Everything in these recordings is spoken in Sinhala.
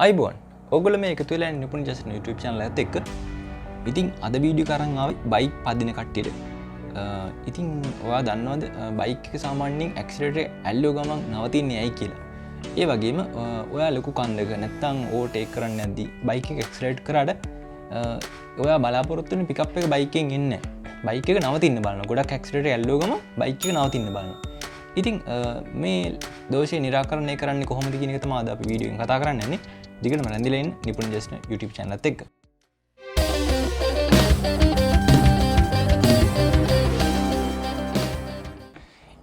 අයිබෝන් ඔගොල්ලෝ මේ එකතු වෙලා නිපුන් ජයසේන YouTube channel එකත් එක්ක ඉතින් අද වීඩියෝ කරන් ආවේ බයික් පදින කට්ටියට. ඉතින් ඔයා දන්නවද බයික් එක සාමාන්‍යයෙන් ඇක්සලරේටර් ඇල්ලුව ගමන් නවතින්නේ ඇයි කියලා. ඒ වගේම ඔයා ලොකු කන්දක නැත්තම් ඕවර්ටේක් කරන්න නැද්දි බයික් එක ඇක්සලරේට් කරාට ඔයා බලාපොරොත්තු වෙන පිකප් එක බයික් එකෙන් එන්නේ නැහැ. බයික් එක නවතින්න බලනවා. ගොඩක් ඇක්සලරේටර් ඇල්ලුව ගමන් බයික් එක නවතින්න බලනවා. ඉතින් මේ දෝෂය නිරාකරණය කරන්නේ කොහොමද කියන එක තමයි අද අපි වීඩියෝ එකෙන් කතා කරන්න යන්නේ. දිගටම රැඳිලා ඉන්න නිපුන් ජයසේන YouTube channel එකත් එක්ක.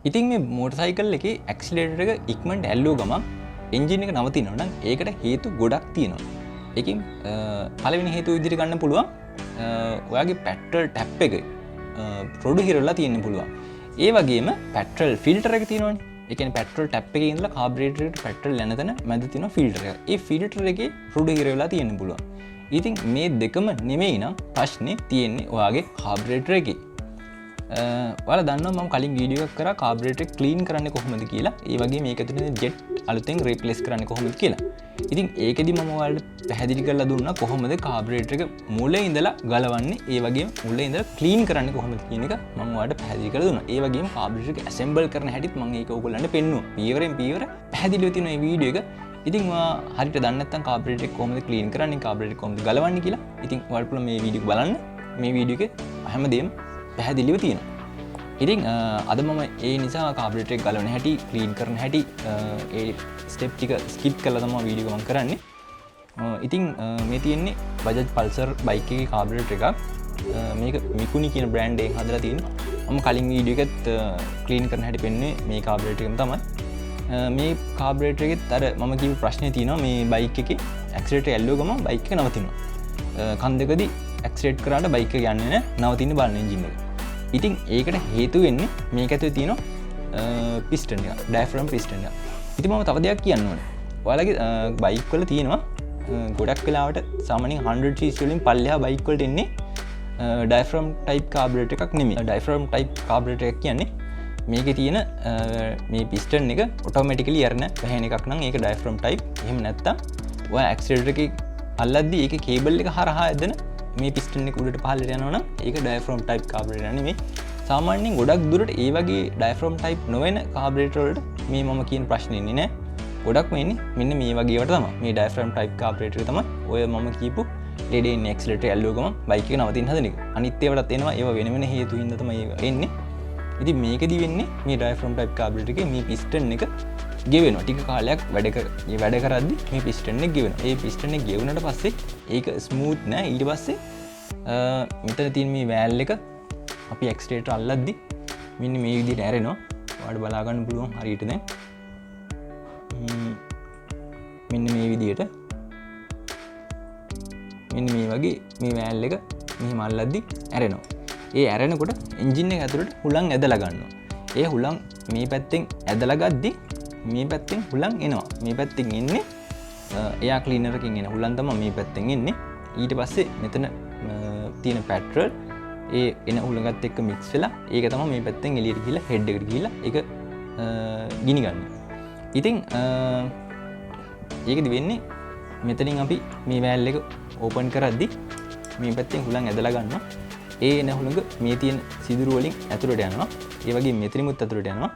ඉතින් මේ මෝටර් සයිකල් එකේ ඇක්සලරේටර් එක ඉක්මනට ඇල්ලුව ගමන් එන්ජින් එක නවතිනවා නම් ඒකට හේතු ගොඩක් තියෙනවා. ඒකෙන් පළවෙනි හේතුව විදිහට ගන්න පුළුවන් ඔයාගේ පෙට්‍රල් ටැප් එක රොඩු හිරලා තියෙන්න පුළුවන්. ඒ වගේම පෙට්‍රල් ෆිල්ටර් එක තියෙනවනේ. ඒ කියන්නේ පෙට්‍රල් ටැප් එකේ ඉඳලා කාබරේටර් එකට පෙට්‍රල් යන තැන මැද තියෙන ෆිල්ටර් එක. ඒ ෆිල්ටර් එකේ රොඩු හිර වෙලා තියෙන්න පුළුවන්. ඉතින් මේ දෙකම නෙමෙයි නම් ප්‍රශ්නේ තියෙන්නේ ඔයාගේ කාබරේටර් එකේ. ඔයාලා දන්නවා මම කලින් වීඩියෝ එකක් කරා කාබරේටර් ක්ලීන් කරන්නේ කොහොමද කියලා. ඒ වගේම මේක තියෙන ජෙට් අලුතෙන් රීප්ලේස් කරන්නේ කොහොමද කියලා. ඉතින් ඒකෙදි මම ඔයාලට පැහැදිලි කරලා දුන්නා කොහොමද කාබරේටර් එක මුල ඉඳලා ගලවන්නේ, ඒ වගේම මුල ඉඳලා ක්ලීන් කරන්නේ කොහොමද කියන එක මම ඔයාලට පැහැදිලි කරලා දුන්නා. ඒ වගේම කාබරේටර් එක ඇසෙම්බල් කරන හැටිත් මම ඒක ඔයගොල්ලන්ට පෙන්නුවා. පියවරෙන් පියවර පැහැදිලිව තියෙන මේ වීඩියෝ එක. ඉතින් ඔයා හරියට දන්නේ නැත්නම් කාබරේටර් එක කොහොමද ක්ලීන් කරන්නේ, කාබරේටර් කොහොමද ගලවන්නේ කියලා ඉතින් ඔයාලට පුළුවන් මේ වීඩියෝ එක බලන්න. මේ වීඩියෝ එකේ හැමදේම පැහැදිලිව තියෙනවා. ඉතින් අද මම ඒ නිසා කාබරේටර් එක ගලවන හැටි, ක්ලීන් කරන හැටි ඒ ස්ටෙප් ටික ස්කිප් කරලා තමයි වීඩියෝ එක මම කරන්නේ. ඉතින් මේ තියෙන්නේ බජාජ් පල්සර් බයික් එකේ කාබරේටර් එකක්. මේක මිකුනි කියන බ්‍රෑන්ඩ් එකෙන් හදලා තියෙන්නේ. මම කලින් වීඩියෝ එකත් ක්ලීන් කරන හැටි පෙන්නුවේ මේ කාබරේටර් එකම තමයි. මේ කාබරේටර් එකෙත් අර මම කියපු ප්‍රශ්නේ තියෙනවා මේ බයික් එකේ ඇක්සලරේටර් ඇල්ලුව ගමන් බයික් එක නවතිනවා. කන්දකදී ඇක්සලරේට් කරාට බයික් එක යන්නේ නැහැ, නවතින්න බලන එන්ජින් එක. ඉතින් ඒකට හේතු වෙන්නේ මේක ඇතුලේ තියෙන පිස්ටන් එක, ඩයෆ්‍රෑම් පිස්ටන් එක. ඉතින් මම තව දෙයක් කියන්න ඕනේ. ඔයාලගේ බයික් වල තියෙනවා ගොඩක් වෙලාවට සාමාන්‍යයෙන් 100cc වලින් පල්ලෙහා බයික් වලට එන්නේ ඩයෆ්‍රෑම් ටයිප් කාබරේටර් එකක් නෙමෙයි. ඩයෆ්‍රෑම් ටයිප් කාබරේටර් එකක් කියන්නේ මේකේ තියෙන මේ පිස්ටන් එක ඔටෝමැටිකලි යරන වැහෙන එකක් නම් ඒක ඩයෆ්‍රෑම් ටයිප්. එහෙම නැත්නම් ඔයා ඇක්සලරේටර් එකේ අල්ලද්දි ඒකේ කේබල් එක හරහා ඇදෙන මේ පිස්ටන් එක උඩට පහළට යනවා නම් ඒක ඩයෆ්‍රෑම් ටයිප් කාබරේටර් නෙමෙයි. සාමාන්‍යයෙන් ගොඩක් දුරට ඒ වගේ ඩයෆ්‍රෑම් ටයිප් නොවන කාබරේටර් වලට මේ මම කියන ප්‍රශ්නේ ඉන්නේ නැහැ. ගොඩක්ම එන්නේ මෙන්න මේ වගේ වට තමයි. මේ ඩයෆ්‍රෑම් ටයිප් කාබරේටර් එක තමයි ඔය මම කියපු ලෙඩ ඉන්නේ ඇක්සලරේටර් ඇල්ලුව ගමන් බයික් එක නවතින්න හදන එක. අනිත් ඒවාටත් එනවා. ඒවා වෙන වෙන හේතු හින්දා තමයි ඒක එන්නේ. ඉතින් මේකෙදි වෙන්නේ මේ ඩයෆ්‍රෑම් ටයිප් කාබරේටර් එකේ මේ පිස්ටන් එක ගෙවෙනවා. ටික කාලයක් වැඩ කරද්දි මේ පිස්ටන් එක ගෙවෙනවා. ඒ පිස්ටන් එක ගෙවුනට පස්සේ ඒක ස්මූත් නෑ. ඊට පස්සේ මෙතන තියෙන මේ වෑල් එක අපි ඇක්සලරේටර් අල්ලද්දි මෙන්න මේ විදිහට ඇරෙනවා. ඔයාලට බලා ගන්න පුළුවන් හරියට දැන්. මෙන්න මේ විදිහට මෙන්න මේ වගේ මේ වෑල් එක මෙහෙම අල්ලද්දි ඇරෙනවා. ඒ ඇරෙනකොට එන්ජින් එක ඇතුළට හුලං ඇදලා ගන්නවා. ඒ හුලං මේ පැත්තෙන් ඇදලා ගද්දි මේ පැත්තෙන් හුලං එනවා. මේ පැත්තෙන් එන්නේ එයා ක්ලීනර් එකකින් එන හුලං තමයි මේ පැත්තෙන් එන්නේ. ඊට පස්සේ මෙතන තියෙන පෙට්‍රල් ඒ එන හුලඟත් එක්ක මික්ස් වෙලා ඒක තමයි මේ පැත්තෙන් එළියට ගිහිල්ලා හෙඩ් එකට ගිහිල්ලා ඒක ගිනි ගන්න. ඉතින් ඒකෙදි වෙන්නේ මෙතනින් අපි මේ වෑල් එක ඕපන් කරද්දි මේ පැත්තෙන් හුලං ඇදලා ගන්නවා. ඒ එන හුලඟ මේ තියෙන සිදුරු වලින් ඇතුළට යනවා. ඒ වගේ මෙතනිමුත් ඇතුළට යනවා.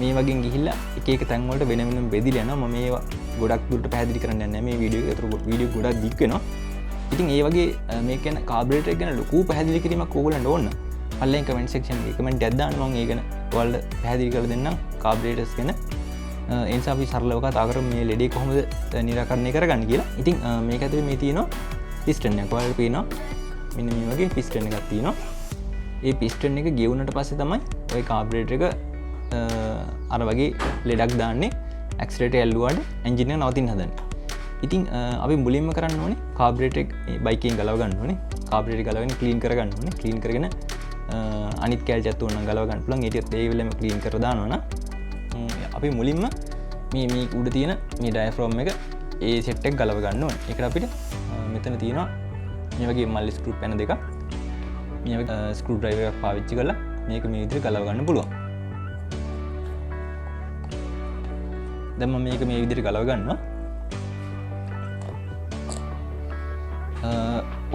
මේ වගේ ගිහිල්ලා එක එක තැන් වලට වෙන වෙනම බෙදිලා යනවා. මම මේවා ගොඩක් දුරට පැහැදිලි කරන්න යන්නේ නැහැ මේ වීඩියෝ එක. ඒතර වීඩියෝ ගොඩක් දික් වෙනවා. ඉතින් ඒ වගේ මේක ගැන කාබරේටර් එක ගැන ලොකු පැහැදිලි කිරීමක් ඕගොල්ලන්ට ඕන. පල්ලෙන් කමෙන්ට් සෙක්ෂන් එකේ කමෙන්ට් එකක් දාන්න මම ඒ ගැන ඔයාලට පැහැදිලි කරලා දෙන්නම් කාබරේටර්ස් ගැන. ඒ නිසා අපි සරලව කතා කරමු මේ ලෙඩේ කොහොමද නිරාකරණය කරගන්නේ කියලා. ඉතින් මේක ඇතුලේ මේ තියෙනවා පිස්ටන් එකක්. ඔයාලට පේනවා මෙන්න මේ වගේ පිස්ටන් එකක් තියෙනවා. ඒ පිස්ටන් එක ගෙවුනට පස්සේ තමයි ඔය කාබරේටර් එක අර වගේ ලෙඩක් දාන්නේ ඇක්සලරේටර් ඇල්ලුවාට එන්ජින් එක නවතින්න හදන්නේ. ඉතින් අපි මුලින්ම කරන්න ඕනේ කාබරේටර් එක බයික් එකෙන් ගලව ගන්න ඕනේ. කාබරේටර් ගලවගෙන ක්ලීන් කරගන්න ඕනේ. ක්ලීන් කරගෙන අනිත් කැල්චත් උනන ගලව ගන්න පුළුවන්. ඊටත් ඒ වෙලෙම ක්ලීන් කරලා දානවා නම් අපි මුලින්ම මේ උඩ තියෙන මේ ඩයෆ්‍රෑම් එක ඒ සෙට් එක ගලව ගන්න ඕනේ. ඒකට අපිට මෙතන තියෙනවා මේ වගේ මල්ලි ස්ක්‍රූ පැන දෙකක්. මේ වගේ ස්ක්‍රූ ඩ්‍රයිවර් එකක් පාවිච්චි කරලා මේක මේ විදිහට ගලව ගන්න පුළුවන්. දැන් මම මේක මේ විදිහට ගලව ගන්නවා.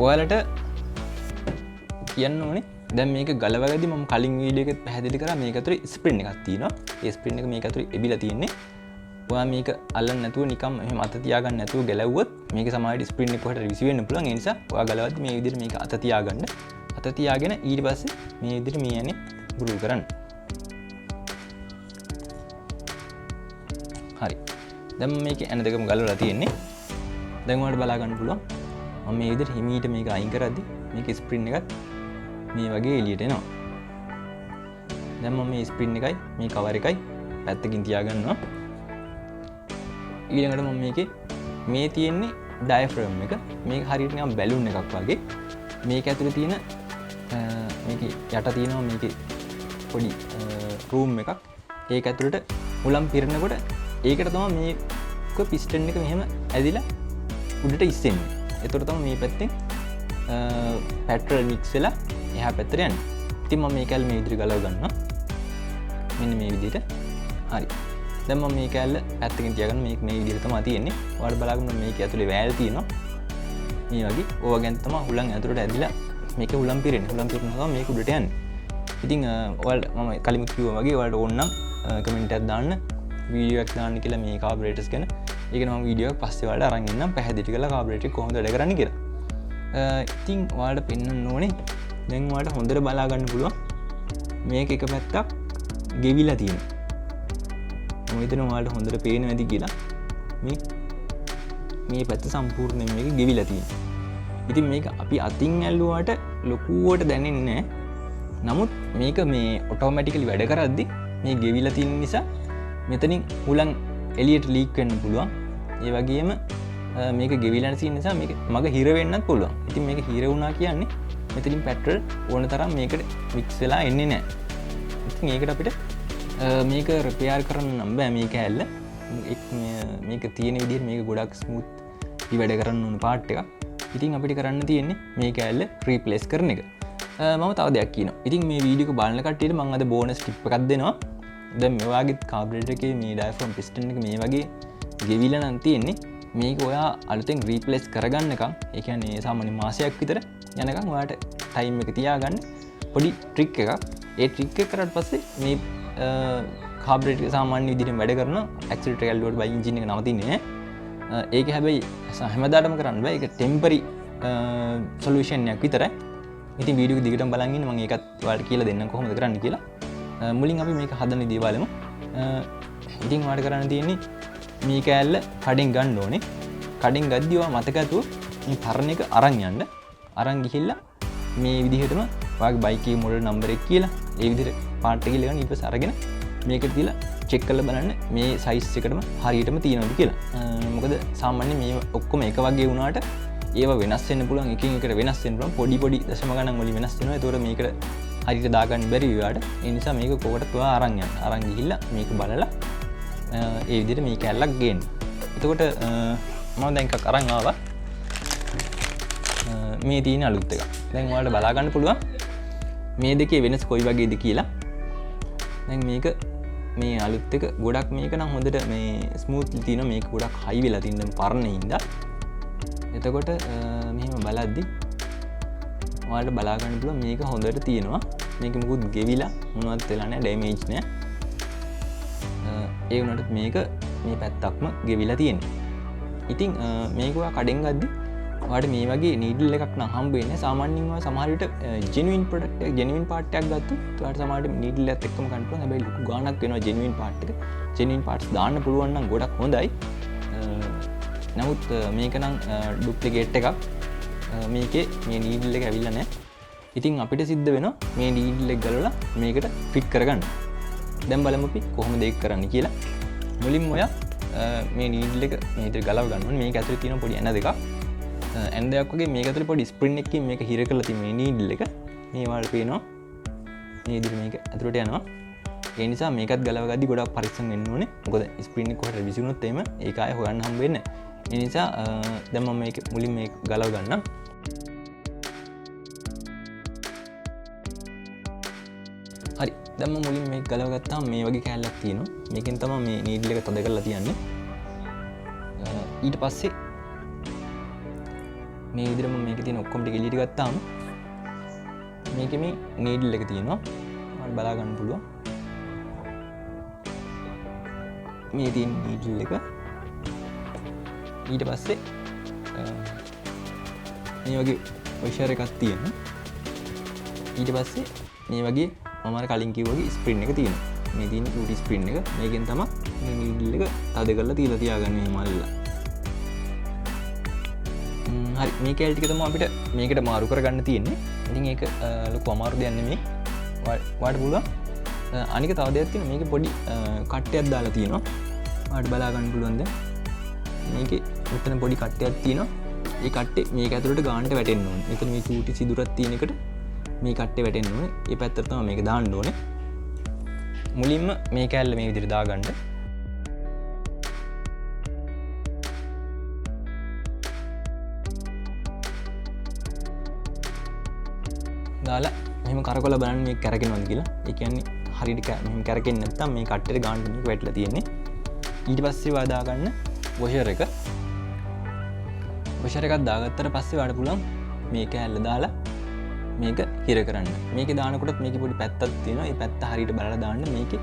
ඔයාලට කියන්න ඕනේ දැන් මේක ගලවගදි මම කලින් වීඩියෝ එකත් පැහැදිලි කරා මේක ඇතුලේ ස්ප්‍රින් එකක් තියෙනවා. ඒ ස්ප්‍රින් එක මේක ඇතුලේ එබිලා තියෙන්නේ. ඔයා මේක අල්ලන්න නැතුව නිකම් එහෙම අත තියාගන්න නැතුව ගැලවුවොත් මේක සමහරවිට ස්ප්‍රින් එක කොහෙට රිසීව් වෙන්න පුළුවන්. ඒ නිසා ඔයා ගලවද්දි මේ විදිහට මේක අත තියාගන්න. අත තියාගෙන ඊට පස්සේ මේ විදිහට මේ යන්නේ ග්‍රූව් කරන්න. හරි. දැන් මේක ඇන දෙකම ගලවලා තියෙන්නේ. දැන් ඔයාලට බලා ගන්න පුළුවන්. මම මේ විදිහට හිමීට මේක අයින් කරද්දි මේක ස්ප්‍රින් එකත් මේ වගේ එළියට එනවා. දැන් මම මේ ස්ප්‍රින් එකයි මේ කවර් එකයි පැත්තකින් තියාගන්නවා. ඊළඟට මම මේකේ මේ තියෙන්නේ ඩයෆ්‍රෑම් එක. මේක හරියට නිකන් බැලුන් එකක් වගේ. මේක ඇතුලේ තියෙන මේක යට තියෙනවා මේකේ පොඩි රූම් එකක්. ඒක ඇතුලට මුලම් පිරෙනකොට ඒකට තමයි මේක පිස්ටන් එක මෙහෙම ඇදිලා උඩට ඉස්සෙන්නේ. ඒතකොට තමයි මේ පැත්තෙන් පෙට්‍රල් මික්ස් වෙලා එහා පැත්තට යන්නේ. ඉතින් මම මේ කැල්ල මේ විදිහට ගලව ගන්නවා. මෙන්න මේ විදිහට. හරි. දැන් මම මේ කැල්ල පැත්තකින් තියාගෙන මේක මේ විදිහට තමයි තියෙන්නේ. ඔයාලට බලාගන්න මේක ඇතුලේ වෑල් තියෙනවා. මේ වගේ. ඕවා ගැන තමයි හුලං ඇතුලට ඇදිලා මේක හුලම් පිරෙන්නේ. හුලම් පිරෙනවා තමයි මේක උඩට යන්නේ. ඉතින් ඔයාලට මම කලින් කිව්වා වගේ ඔයාලට ඕන නම් කමෙන්ට් එකක් දාන්න වීඩියෝ එකක් දාන්න කියලා මේ කාබරේටර්ස් ගැන. ඒක නම් වීඩියෝ එකක් පස්සේ ඔයාලට අරන් එන්නම් පැහැදිලි කරලා කාබරේටර් එක කොහොමද වැඩ කරන්නේ කියලා. ඉතින් ඔයාලට පෙන්වන්න ඕනේ දැන් ඔයාලට හොඳට බලා ගන්න පුළුවන් මේක එක පැත්තක් ගෙවිලා තියෙනවා. මම හිතනවා ඔයාලට හොඳට පේනවා ඇති කියලා. මේ පැත්ත සම්පූර්ණයෙන් මේක ගෙවිලා තියෙනවා. ඉතින් මේක අපි අතින් ඇල්ලුවාට ලොකුවට දැනෙන්නේ නැහැ. නමුත් මේක මේ ඔටෝමැටිකලි වැඩ කරද්දි මේ ගෙවිලා තියෙන නිසා මෙතනින් හුලං එළියට ලීක් වෙන්න පුළුවන්. ඒ වගේම මේක ගෙවිලා තියෙන නිසා මේක මග හිර වෙන්නත් පුළුවන්. ඉතින් මේක හිර වුණා කියන්නේ මෙතනින් පෙට්‍රල් ඕන තරම් මේකට මික්ස් වෙලා එන්නේ නැහැ. ඉතින් ඒකට අපිට මේක රිපෙයාර් කරන්න නම් බෑ මේක ඇල්ල. මේක තියෙන විදිහට මේක ගොඩක් ස්මූත් වැඩ කරන්න ඕන පාර්ට් එකක්. ඉතින් අපිට කරන්න තියෙන්නේ මේක ඇල්ල රීප්ලේස් කරන එක. මම තව දෙයක් කියනවා. ඉතින් මේ වීඩියෝ එක බලන කට්ටියට මම අද බෝනස් ටිප් එකක් දෙනවා. දැන් මේ වගේ කාබරේටර් එකේ මේ ඩයෆ්‍රෑම් පිස්ටන් එක මේ වගේ ගෙවිලා නම් තියෙන්නේ. මේක ඔයා අලුතෙන් රීප්ලේස් කරගන්නකම් ඒ කියන්නේ සාමාන්‍ය මාසයක් විතර යනකම් ඔයාට ටයිම් එක තියාගන්න පොඩි ට්‍රික් එකක්. ඒ ට්‍රික් එක කරාට පස්සේ මේ කාබරේටර් එක සාමාන්‍ය විදිහට වැඩ කරන ඇක්සලරේටර් ඇල්ලුවට බයි එන්ජින් එක නවතින්නේ නැහැ. ඒක හැබැයි හැමදාටම කරන්න බෑ. ඒක ටෙම්පරරි සොලියුෂන් එකක් විතරයි. ඉතින් වීඩියෝ එක දිගටම බලන් ඉන්න මම ඒකත් ඔයාලට කියලා දෙන්නම් කොහොමද කරන්න කියලා. මුලින් අපි මේක හදන විදිය බලමු. ඉතින් ඔයාලට කරන්න තියෙන්නේ මේ කෑල්ල කඩෙන් ගන්න ඕනේ. කඩෙන් ගද්දී ඔයා මතක ඇතුව මේ පරණ එක අරන් යන්න. අරන් ගිහිල්ලා මේ විදිහටම ඔයාගේ බයික් එකේ මොඩල් නම්බර් එක කියලා ඒ විදිහට පාර්ට් එක කියලා ඊට පස්සේ අරගෙන මේකට තියලා චෙක් කරලා බලන්න මේ සයිස් එකටම හරියටම තියෙනවද කියලා. මොකද සාමාන්‍යයෙන් මේ ඔක්කොම එක වගේ වුණාට ඒවා වෙනස් වෙන්න පුළුවන්. එකින් එකට වෙනස් වෙන්න පුළුවන්. පොඩි දශම ගණන් වලින් වෙනස් වෙනවා. ඒතකොට මේකට හරියට දාගන්න බැරි විවාට. ඒ නිසා මේක කොකටත් ඔයා අරන් යන්න. අරන් ගිහිල්ලා මේක බලලා ඒ විදිහට මේ කැල්ලක් ගේන්න. එතකොට මම දැන් එකක් අරන් ආවා. මේ තියෙන අලුත් එක. දැන් ඔයාලට බලා ගන්න පුළුවන් මේ දෙකේ වෙනස කොයි වගේද කියලා. දැන් මේක මේ අලුත් එක ගොඩක් මේක නම් හොඳට මේ ස්මූත්ලි තියෙනවා. මේක ගොඩක් හයි වෙලා තියෙන දැන් පරණේ ඉඳලා. එතකොට මෙහෙම බලද්දි ඔයාලට බලා ගන්න පුළුවන් මේක හොඳට තියෙනවා. මේක මොකුත් ගෙවිලා මොනවත් වෙලා නැහැ, ඩැමේජ් නැහැ. ඒ වුණාට මේක මේ පැත්තක්ම ගෙවිලා තියෙනවා. ඉතින් මේක ඔයා කඩෙන් ගද්දි ඔයාට මේ වගේ නීඩල් එකක් නම් හම්බ වෙන්නේ. සාමාන්‍යයෙන් ඔයා සමහර විට ජෙනුයින් ප්‍රොඩක්ට් එක ජෙනුයින් පාර්ට් එකක් ගත්තොත් ඔයාට සමහර විට නීඩල් එකත් එක්කම ගන්න පුළුවන්. හැබැයි ලොකු ගාණක් වෙනවා ජෙනුයින් පාර්ට් එක. ජෙනුයින් පාර්ට්ස් දාන්න පුළුවන් නම් ගොඩක් හොඳයි. නමුත් මේක නම් ඩුප්ලිකේට් එකක්. මේකේ මේ නීඩල් එක ඇවිල්ලා නැහැ. ඉතින් අපිට සිද්ධ වෙනවා මේ නීඩල් එක ගලවලා මේකට ෆිட் කරගන්න. දැන් බලමු අපි කොහොමද ඒක කරන්න කියලා. මුලින්ම ඔයා මේ නීඩල් එක මේ විදිහට ගලව ගන්න ඕනේ. මේක ඇතුලේ තියෙන පොඩි ඇන දෙකක්. ඇන දෙකක් වගේ මේක ඇතුලේ පොඩි ස්ප්‍රින් එකකින් මේක හිර කරලා තියෙන මේ නීඩල් එක. මේ වලට පේනවා. මේ විදිහට මේක ඇතුලට යනවා. ඒ නිසා මේකත් ගලව ගද්දි ගොඩක් පරිස්සම් වෙන්න ඕනේ. මොකද ස්ප්‍රින් එක කොහෙට විසිරුණොත් එහෙම ඒක ආයෙ හොයන්න හම්බ වෙන්නේ නැහැ. ඒ නිසා දැන් මම මේක මුලින් මේක ගලව ගන්නම්. හරි. දැන් මම මුලින් මේක ගලව ගත්තාම මේ වගේ කෑල්ලක් තියෙනවා. මේකෙන් තමයි මේ නීඩල් එක තද කරලා තියන්නේ. ඊට පස්සේ මේ විදිහට මම මේකේ තියෙන ඔක්කොම ටික එළියට ගත්තාම මේකේ මේ නීඩල් එක තියෙනවා. ඔයාලට බලා ගන්න පුළුවන්. මේ තියෙන නීඩල් එක. ඊට පස්සේ මේ වගේ වොෂර් එකක් තියෙනවා. ඊට පස්සේ මේ වගේ මම අර කලින් කිව්වා වගේ ස්ප්‍රින් එක තියෙනවා. මේ තියෙන ටූටි ස්ප්‍රින් එක. මේකෙන් තමයි මේ නීඩල් එක තද කරලා තියලා තියාගන්නේ මේ මල්ලා. හරි මේ කැල් ටික තමයි අපිට මේකට මාරු කරගන්න තියෙන්නේ. ඉතින් ඒක ලොකු අමාරු දෙයක් නෙමෙයි. ඔයාලට පුළුවන්. අනික තව දෙයක් තියෙනවා. මේකේ පොඩි කට්ටයක් දාලා තියෙනවා. ඔයාලට බලා ගන්න පුළුවන් දැන්. මේකේ මෙතන පොඩි කට්ටයක් තියෙනවා. ඒ කට්ටේ මේක ඇතුළට ගානට වැටෙන්න ඕනේ. මෙතන මේ චූටි සිදුරක් තියෙන එකට මේ කට්ටේ වැටෙන්න ඕනේ. ඒ පැත්තට තමයි මේක දාන්න ඕනේ. මුලින්ම මේ කැල්ල මේ විදිහට දාගන්න. දාලා මෙහෙම කරකවලා බලන්න මේක කැරකෙනවද කියලා. ඒ කියන්නේ හරියට මෙහෙම කැරකෙන්නේ නැත්නම් මේ කට්ටේට ගානට මේක වැටලා තියෙන්නේ. ඊට පස්සේ වා දාගන්න වොෂර් එක. වොෂර් එකක් දාගත්තට පස්සේ වාට පුළුවන් මේ කැල්ල දාලා මේක හිර කරන්න. මේකේ දානකොටත් මේකේ පොඩි පැත්තක් තියෙනවා. ඒ පැත්ත හරියට බලලා දාන්න. මේකේ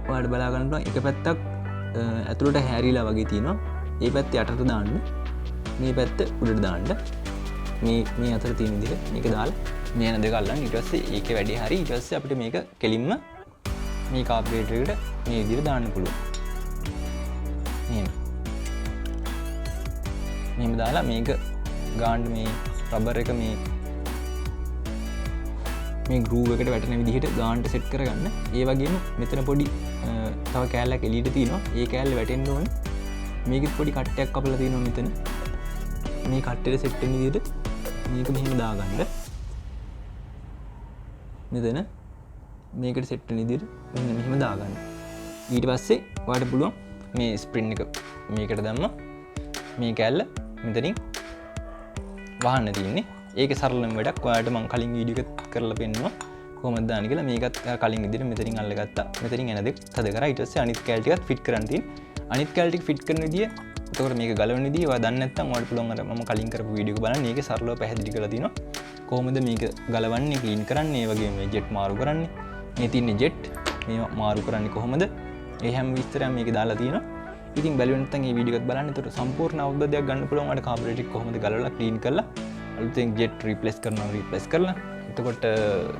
ඔයාලට බලා ගන්න පුළුවන් එක පැත්තක් ඇතුළට හැරිලා වගේ තියෙනවා. ඒ පැත්ත යටට දාන්න. මේ පැත්ත උඩට දාන්න. මේ අතර තියෙන විදිහට මේක දාලා මේ යන දෙක අල්ලන්න. ඊට පස්සේ ඒකේ වැඩි හරි. ඊට පස්සේ අපිට මේක කෙලින්ම මේ කාබරේටර් එකට මේ විදිහට දාන්න පුළුවන්. මෙහෙම දාලා මේක ගාන්න මේ රබර් එක මේ ගෲව් එකට වැටෙන විදිහට ගාන්නට සෙට් කරගන්න. ඒ වගේම මෙතන පොඩි තව කෑල්ලක් එළියට තියෙනවා. ඒ කෑල්ල වැටෙන්න ඕනේ. මේකෙත් පොඩි කට්ටයක් කපලා තියෙනවා මෙතන. මේ කට්ටේට සෙට් වෙන විදිහට මේක මෙහෙම දාගන්න. මෙතන මේකට සෙට් වෙන විදිහට මෙන්න මෙහෙම දාගන්න. ඊට පස්සේ ඔයාලට පුළුවන් මේ ස්ප්‍රින් එක මේකට දැම්ම මේ කෑල්ල මෙතනින් වහන්න තියෙන්නේ. ඒක සරලම වැඩක්. ඔයාලට මම කලින් වීඩියෝ එකක් කරලා පෙන්නුවා කොහොමද දාන්න කියලා. මේකත් කලින් විදිහට මෙතනින් අල්ලගත්තා. මෙතනින් එන දෙක තද කරා. ඊට පස්සේ අනිත් කෑල් ටිකත් ෆිට කරන්න තියෙන්නේ. අනිත් කෑල් ටික ෆිට කරන විදිය එතකොට මේක ගලවන විදිය ඔයා දන්නේ නැත්නම් ඔයාලට පුළුවන් අර මම කලින් කරපු වීඩියෝ එක බලන්න. මේකේ සරලව පැහැදිලි කරලා තියෙනවා. කොහොමද මේක ගලවන්නේ, ක්ලීන් කරන්නේ, ඒ වගේම මේ ජෙට් මාරු කරන්නේ. මේ තියෙන ජෙට් මේ මාරු කරන්නේ කොහොමද? ඒ හැම විස්තරයක්ම මේකේ දාලා තියෙනවා. ඉතින් බැලුවේ නැත්නම් මේ වීඩියෝ එකත් බලන්න. එතකොට සම්පූර්ණ අවබෝධයක් ගන්න පුළුවන් ඔයාලට කාබරේටර් එක කොහොමද ගලවලා ක්ලීන් කරලා අලුතෙන් ජෙට් රීප්ලේස් කරලා එතකොට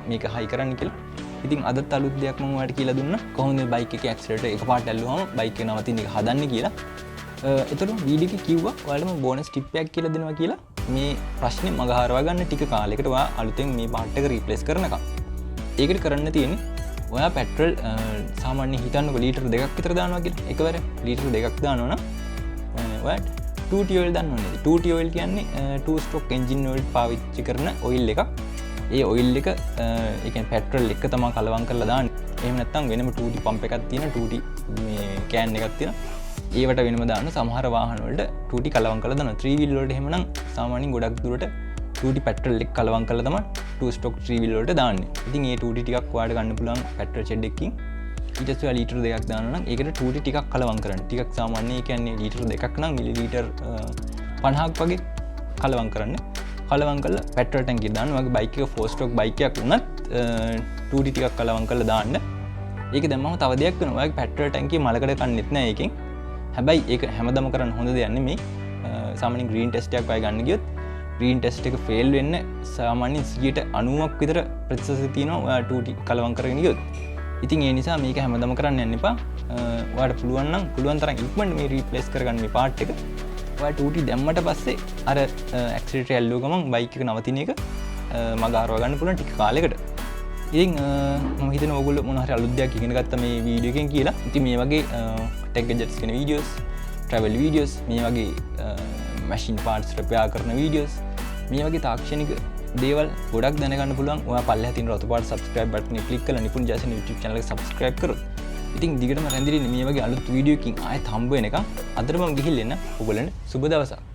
මේක හයි කරන්න කියලා. ඉතින් අදත් අලුත් දෙයක් මම ඔයාලට කියලා දුන්නා. කොහොමද බයික් එකේ ඇක්සලරේටර් එකපාරට ඇල්ලුවාම බයික් එක නවතින එක හදන්නේ කියලා. එතකොට වීඩියෝ එකේ කිව්වා ඔයාලට මම බෝනස් ටිප් එකක් කියලා දෙනවා කියලා. මේ ප්‍රශ්නේ මග හරවා ගන්න ටික කාලයකට ඔයා අලුතෙන් මේ පාර්ට් එක රීප්ලේස් කරනකම්. ඒකට කරන්න තියෙන්නේ ඔයා පෙට්‍රල් සාමාන්‍යයෙන් හිතන්නකො ලීටර් 2ක් විතර දානවා කියලා. එකවර ලීටර් 2ක් දානවා නම් ඔයාට 2T oil දාන්න ඕනේ. 2T oil කියන්නේ 2 stroke engine oil පාවිච්චි කරන oil එකක්. ඒ oil එක ඒ කියන්නේ පෙට්‍රල් එක තමයි කලවම් කරලා දාන්නේ. එහෙම නැත්නම් වෙනම 2T pump එකක් තියෙන 2T මේ can එකක් තියෙනවා. ඒවට වෙනම දාන්න. සමහර වාහන වලට 2T කලවම් කරලා දානවා. 3 wheel වලට එහෙමනම් සාමාන්‍යයෙන් ගොඩක් දුරට 2T පෙට්‍රල් එක කලවම් කරලා තමයි 2 stroke 3 wheel වලට දාන්නේ. ඉතින් ඒ 2T ටිකක් ඔයාලට ගන්න පුළුවන් පෙට්‍රල් ෂෙඩ් එකකින්. ඊට පස්සේ ලීටර් 2ක් දානවා නම් ඒකට 2T ටිකක් කලවම් කරන්න. ටිකක් සාමාන්‍යයෙන් ඒ කියන්නේ ලීටර් 2ක් නම් මිලිලීටර් 50ක් වගේ කලවම් කරන්න. කලවම් කරලා පෙට්‍රල් ටැංකිය දාන්න. ඔයාගේ බයික් එක 4 stroke බයික් එකක් වුණත් 2T ටිකක් කලවම් කරලා දාන්න. ඒක දැම්මම තව දෙයක් වෙනවා. ඔයාගේ පෙට්‍රල් ටැංකිය මලකඩ කන්නෙත් නෑ ඒකෙන්. හැබැයි ඒක හැමදම කරන්න හොඳ දෙයක් නෙමෙයි. සාමාන්‍යයෙන් ග්‍රීන් ටෙස්ට් එකක් ඔයා ගන්න ගියොත් ග්‍රීන් ටෙස්ට් එක ෆේල් වෙන්න සාමාන්‍යයෙන් 90ක් විතර ප්‍රතිශතය තියෙනවා ඔයා 2T කලවම් කරගෙන ගියොත්. ඉතින් ඒ නිසා මේක හැමදම කරන්න යන්න එපා. ඔයාලට පුළුවන් නම් පුළුවන් තරම් ඉක්මනට මේ රීප්ලේස් කරගන්න මේ පාර්ට් එක. ඔයා 2T දැම්මට පස්සේ අර ඇක්සලරේටර් ඇල්ලුව ගමන් බයික් එක නවතින එක මග හරවා ගන්න පුළුවන් ටික කාලයකට. ඉතින් මම හිතනවා ඔයගොල්ලෝ මොන හරි අලුත් දෙයක් ඉගෙන ගත්තා මේ වීඩියෝ එකෙන් කියලා. ඉතින් මේ වගේ ටෙක් ගැජට්ස් කියන වීඩියෝස්, travel videos, මේ වගේ machine parts repair කරන videos, මේ වගේ තාක්ෂණික දේවල් ගොඩක් දැනගන්න පුළුවන්. ඔයා පල්ලෙහා තියෙන රතු පාට subscribe button එක click කරලා නිපුන් ජයසේන YouTube channel එක subscribe කරොත් ඉතින් දිගටම රැඳිලා මේ වගේ අලුත් වීඩියෝ එකකින් ආයෙත් හම්බ වෙනකම් අදට මම ගිහින් එන්න. ඔයගොල්ලන්ට සුබ දවසක්.